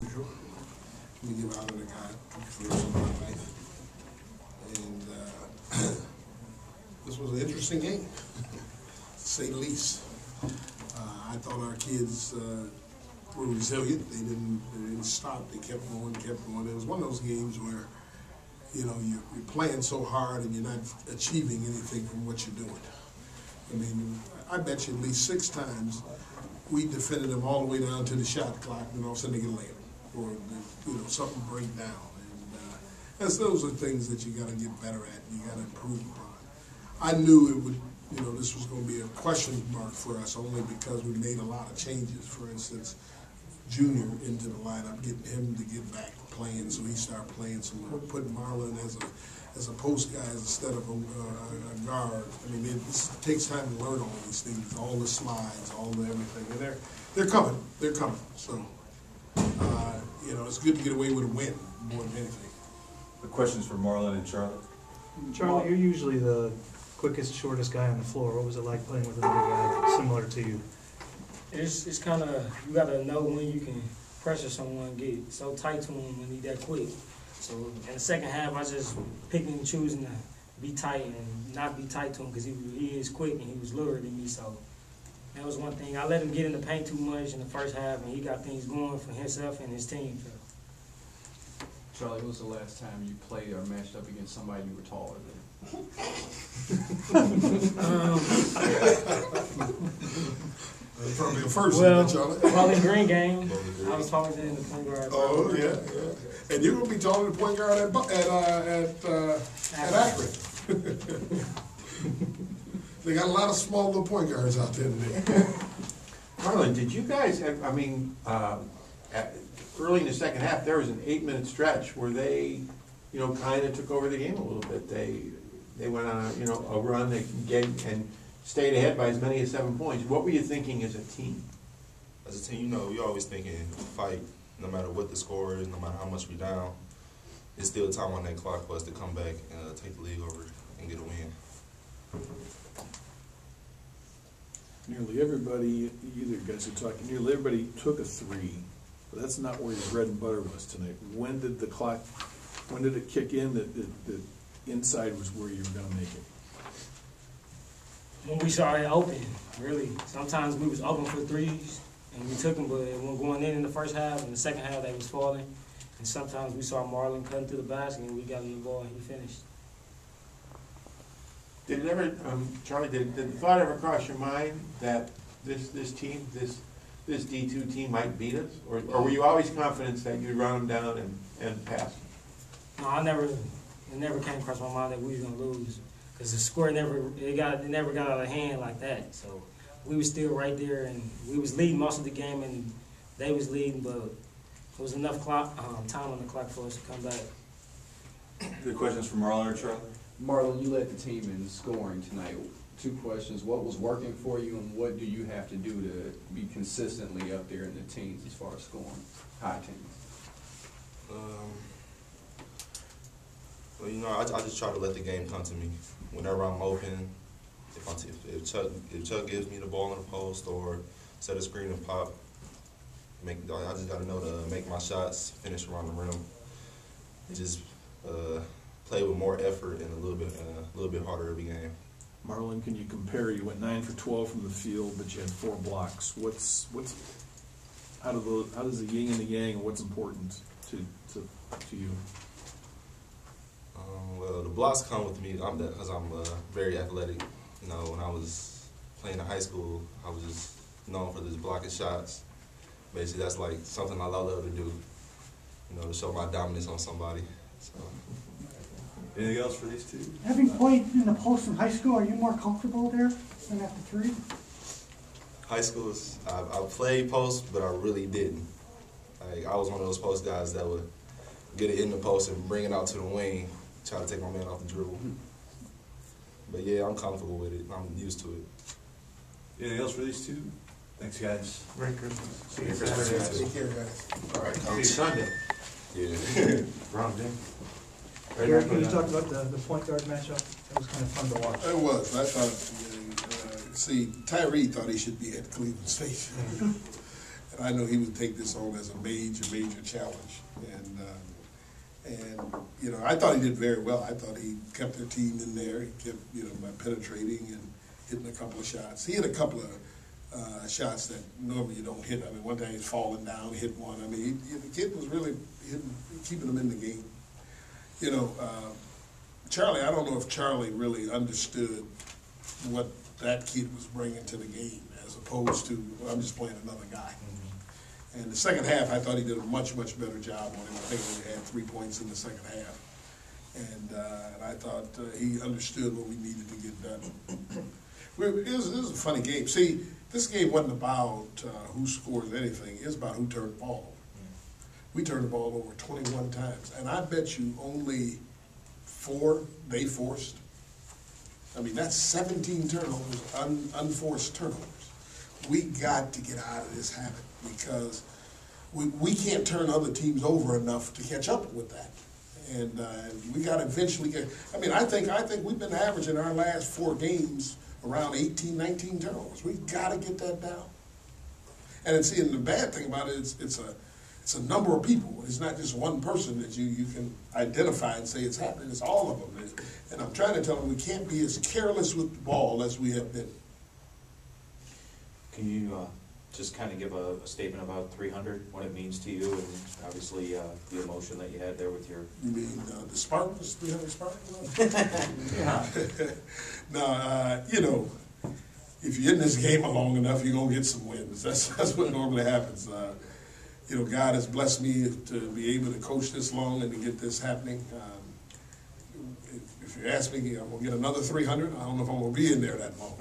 We give honor to God for my life. And this was an interesting game, to say the least. I thought our kids were resilient. They didn't stop. They kept going, kept going. It was one of those games where, you know, you're playing so hard and you're not achieving anything from what you're doing. I mean, I bet you at least 6 times we defended them all the way down to the shot clock, and all of a sudden they get later, or something break down. And those are things that you got to get better at. You got to improve upon. I knew it would. This was going to be a question mark for us only because we made a lot of changes. For instance, Junior into the lineup, getting him to get back playing, so he started playing some more. Putting Marlon as a post guy instead of a guard. I mean, it takes time to learn all these things, all the slides, all the everything, and they're coming. They're coming. So it's good to get away with a win more than anything. The questions for Marlon and Charlie. Charlie, you're usually the quickest, shortest guy on the floor. What was it like playing with another guy similar to you? It's kind of, you got to know when you can pressure someone, get so tight to him when he's that quick. So in the second half, I just picking and choosing to be tight and not be tight to him because he is quick and he was lured than me. So that was one thing. I let him get in the paint too much in the first half, and he got things going for himself and his team. So. Charlie, when was the last time you played or matched up against somebody you were taller than? Probably the first well, Charlie. Bowling Green game, I was taller than the point guard. Oh, yeah. And you're going to be taller than the point guard at Akron. They got a lot of small little point guards out there today. Marlon, did you guys have, early in the second half, there was an 8-minute stretch where they, kind of took over the game a little bit. They went on a run and stayed ahead by as many as 7 points. What were you thinking as a team? As a team, you're always thinking fight, no matter what the score is, no matter how much we're down. It's still time on that clock for us to come back and take the league over and get a win. Nearly everybody, either guys are talking, nearly everybody took a 3, but that's not where your bread and butter was tonight. When did it kick in that inside was where you were going to make it? When we saw it open, really. Sometimes we was open for threes, and we took them, but when going in the first half, and the second half they was falling. And sometimes we saw Marlon cutting through the basket, and we got him the ball, and he finished. Did it ever, Charlie, did the thought ever cross your mind that this team, this D2 team might beat us? Or were you always confident that you'd run them down and pass? No, it never came across my mind that we was going to lose. Because the score never got out of hand like that. So we was still right there, and we was leading most of the game, and they was leading, but it was enough time on the clock for us to come back. The questions for Marlon or Charlie? Marlon, you led the team in scoring tonight. 2 questions. What was working for you, and what do you have to do to be consistently up there in the teens as far as scoring, high teens? Well, I just try to let the game come to me. Whenever I'm open, if Chuck gives me the ball in the post or set a screen and pop, I just got to know to make my shots, finish around the rim, and just play with more effort and a little bit harder every game. Marlon, can you compare? You went 9 for 12 from the field, but you had 4 blocks. How does the yin and the yang, and what's important to you? Well, the blocks come with me because I'm very athletic. When I was playing in high school, I was just known for just blocking shots. Basically, that's like something I love to do, to show my dominance on somebody. So. Anything else for these two? Having played in the post in high school, are you more comfortable there than at the 3? High school, I played post, but I really didn't. I was one of those post guys that would get it in the post and bring it out to the wing, try to take my man off the dribble. But yeah, I'm comfortable with it. I'm used to it. Anything else for these two? Thanks, guys. Merry Christmas. See you Christmas. Take care, guys. All right, See you Sunday. Yeah. Wrong day. Gary, can you talk about the point guard matchup? It was kind of fun to watch. It was. I thought, Tyree thought he should be at Cleveland State. And I know he would take this on as a major challenge. And you know, I thought he did very well. I thought he kept their team in there. He kept, you know, by penetrating and hitting a couple of shots. He hit a couple of shots that normally you don't hit. I mean, one time he's falling down, hit one. I mean, the kid was really keeping them in the game. You know, Charlie, I don't know if Charlie really understood what that kid was bringing to the game as opposed to, well, I'm just playing another guy. And the second half, I thought he did a much better job on him. I think he had 3 points in the second half. And I thought he understood what we needed to get done. It was a funny game. See, this game wasn't about who scores anything. It's about who turned the ball over. We turned the ball over 21 times. And I bet you only 4 they forced. I mean, that's 17 turnovers, unforced turnovers. We got to get out of this habit because we can't turn other teams over enough to catch up with that. And we got to eventually get, I mean, I think we've been averaging our last 4 games around 18, 19 turnovers. We got to get that down. And the bad thing about it, it's a number of people. It's not just one person that you can identify and say it's happening. It's all of them. And I'm trying to tell them we can't be as careless with the ball as we have been. Can you just kind of give a statement about 300, what it means to you, and obviously the emotion that you had there with your... You mean the Spartans, 300 Spartans? Yeah. No, you know, if you're in this game long enough, you're going to get some wins. That's what normally happens. You know, God has blessed me to be able to coach this long and to get this happening. If you ask me, I'm going to get another 300. I don't know if I'm going to be in there that long.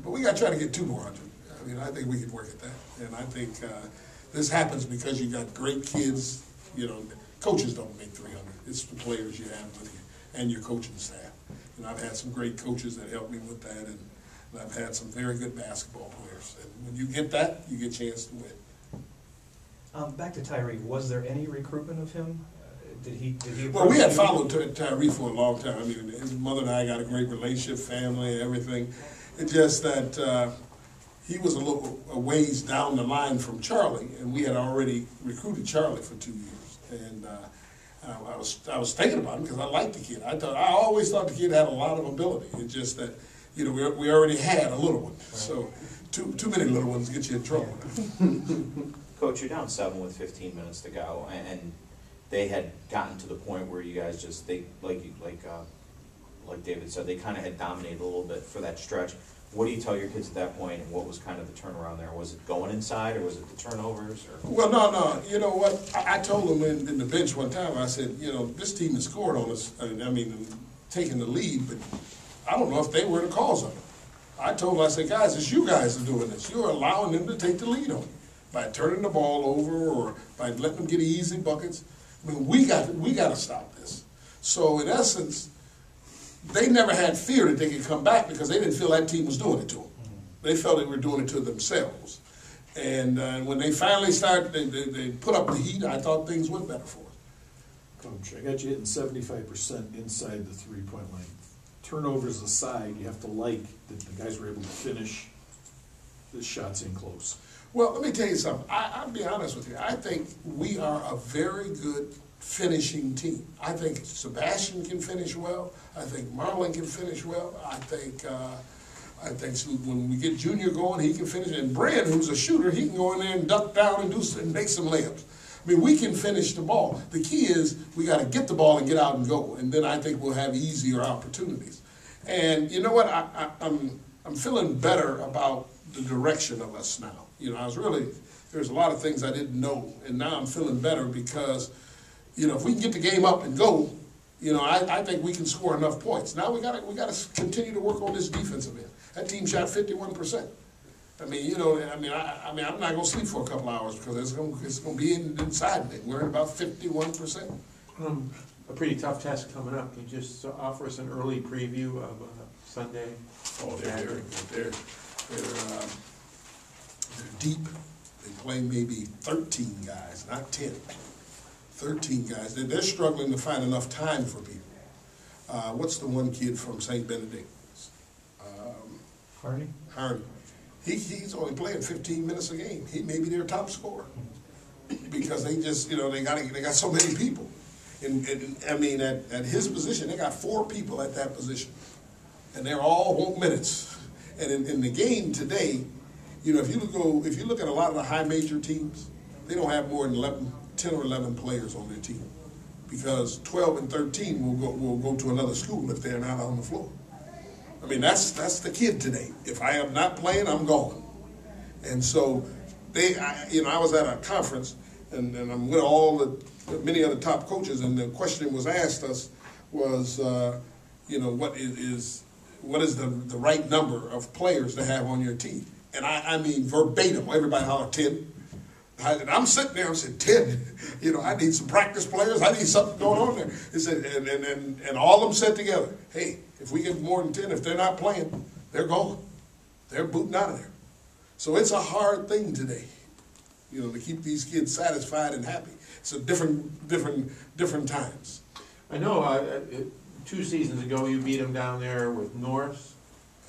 But we got to try to get 2 more hundred. I mean, I think we can work at that. And I think this happens because you got great kids. You know, coaches don't make 300. It's the players you have with you and your coaching staff. And I've had some great coaches that helped me with that. And I've had some very good basketball players. And when you get that, you get a chance to win. Back to Tyree, was there any recruitment of him? Did he? Well, we had followed Tyree for a long time. I mean, his mother and I got a great relationship, family, everything. It's just that he was a ways down the line from Charlie, and we had already recruited Charlie for 2 years. And I was thinking about him because I liked the kid. I always thought the kid had a lot of ability. It's just that, you know, we already had a little one, so too many little ones get you in trouble. Coach, you're down 7 with 15 minutes to go, and they had gotten to the point where you guys just, like David said, they kind of had dominated a little bit for that stretch. What do you tell your kids at that point, and what was kind of the turnaround there? Was it going inside, or was it the turnovers? Or? Well, no. You know what? I told them in the bench one time, I said, you know, this team has scored on us, I mean, taking the lead, but I don't know if they were the cause of it. I told them, I said, guys, it's you guys are doing this. You're allowing them to take the lead on you by turning the ball over or by letting them get easy buckets. I mean, we got to stop this. So in essence, they never had fear that they could come back because they didn't feel that team was doing it to them. They felt they were doing it to themselves. And when they finally started, they put up the heat, I thought things went better for us. Coach, I got you hitting 75% inside the 3-point line. Turnovers aside, you have to like that the guys were able to finish the shots in close. Well, let me tell you something. I'll be honest with you. I think we are a very good finishing team. I think Sebastian can finish well. I think Marlon can finish well. I think when we get Junior going, he can finish. And Brand, who's a shooter, he can go in there and duck down and make some layups. I mean, we can finish the ball. The key is we got to get the ball and get out and go, and then I think we'll have easier opportunities. And you know what? I'm feeling better about the direction of us now. You know, there's a lot of things I didn't know, and now I'm feeling better because, you know, if we can get the game up and go, you know, I think we can score enough points. Now we got to continue to work on this defensive end. That team shot 51%. I mean, you know, I'm not going to sleep for a couple hours because it's going to be inside me. We're at about 51%. A pretty tough test coming up. Can you just offer us an early preview of Sunday? Oh, they're deep. They play maybe 13 guys, not 10. 13 guys. They're struggling to find enough time for people. What's the one kid from St. Benedict? Harney? Harney. he's only playing 15 minutes a game. He may be their top scorer because they just, they got so many people. And I mean, at his position, they got 4 people at that position, and they're all want minutes. And in the game today, if you look at a lot of the high major teams, they don't have more than 10 or 11 players on their team, because 12 and 13 will go to another school if they're not on the floor. I mean, that's the kid today. If I am not playing, I'm gone. And so I was at a conference, and I'm with many other top coaches, and the question was asked us was, what is the right number of players to have on your team? And I mean verbatim, everybody hollered 10. And I'm sitting there, I'm saying 10. I need some practice players. I need something going on there. He said, and all of them said together, hey, if we get more than 10, if they're not playing, they're gone. They're booting out of there. So it's a hard thing today, to keep these kids satisfied and happy. It's a different times. I know 2 seasons ago you beat them down there with North,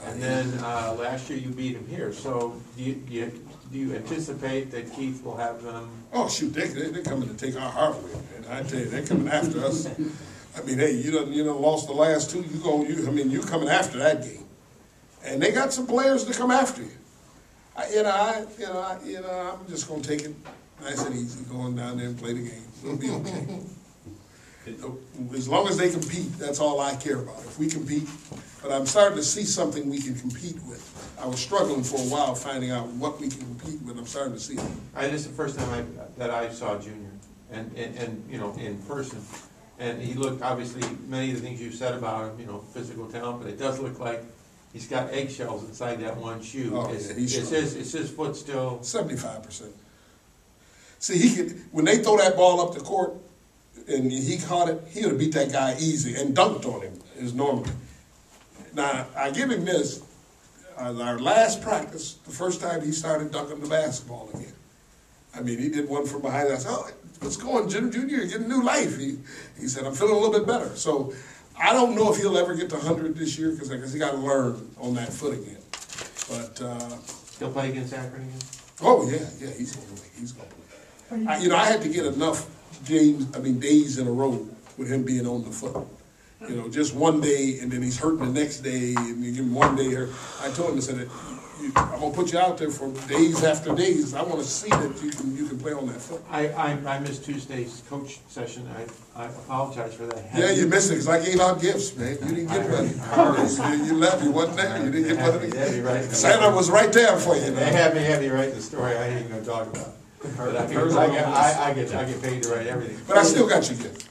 and then last year you beat them here. So do you anticipate that Keith will have them? Oh shoot, they're coming to take our heart away, man. I tell you, they're coming after us. I mean, hey, you done lost the last 2. You coming after that game, and they got some players to come after you. I'm just gonna take it nice and easy, going down there and play the game. We'll be okay. As long as they compete, that's all I care about. If we compete, but I'm starting to see something we can compete with. I was struggling for a while finding out what we can compete with. I'm starting to see it. This is the first time that I saw Junior, and in person. And he looked, obviously, many of the things you said about him, physical talent, but it does look like he's got eggshells inside that one shoe. Oh, it's his foot still 75%. See, when they throw that ball up the court and he caught it, he would have beat that guy easy and dunked on him as normally. Now, I give him this. Our last practice, the first time he started dunking the basketball again. I mean, he did one from behind. I said, oh, what's going on, Junior? You're getting new life. He said, I'm feeling a little bit better. So I don't know if he'll ever get to 100 this year because I guess he got to learn on that foot again. But he'll play against Akron again. Oh yeah, he's going to play. He's going to play. I had to get enough days in a row with him being on the foot. Just one day, and then he's hurting the next day, and you give him one day hurt. I told him, I said, I'm gonna put you out there for days after days. I want to see that you can play on that foot. I missed Tuesday's coach session. I apologize for that. Yeah, you missed it because I gave out gifts, man. You didn't get money. You left. You wasn't there. You didn't get money. Right. Santa was right there for you. They had me write the story. I ain't even gonna talk about it. But I get paid to write everything. But I still got your gift.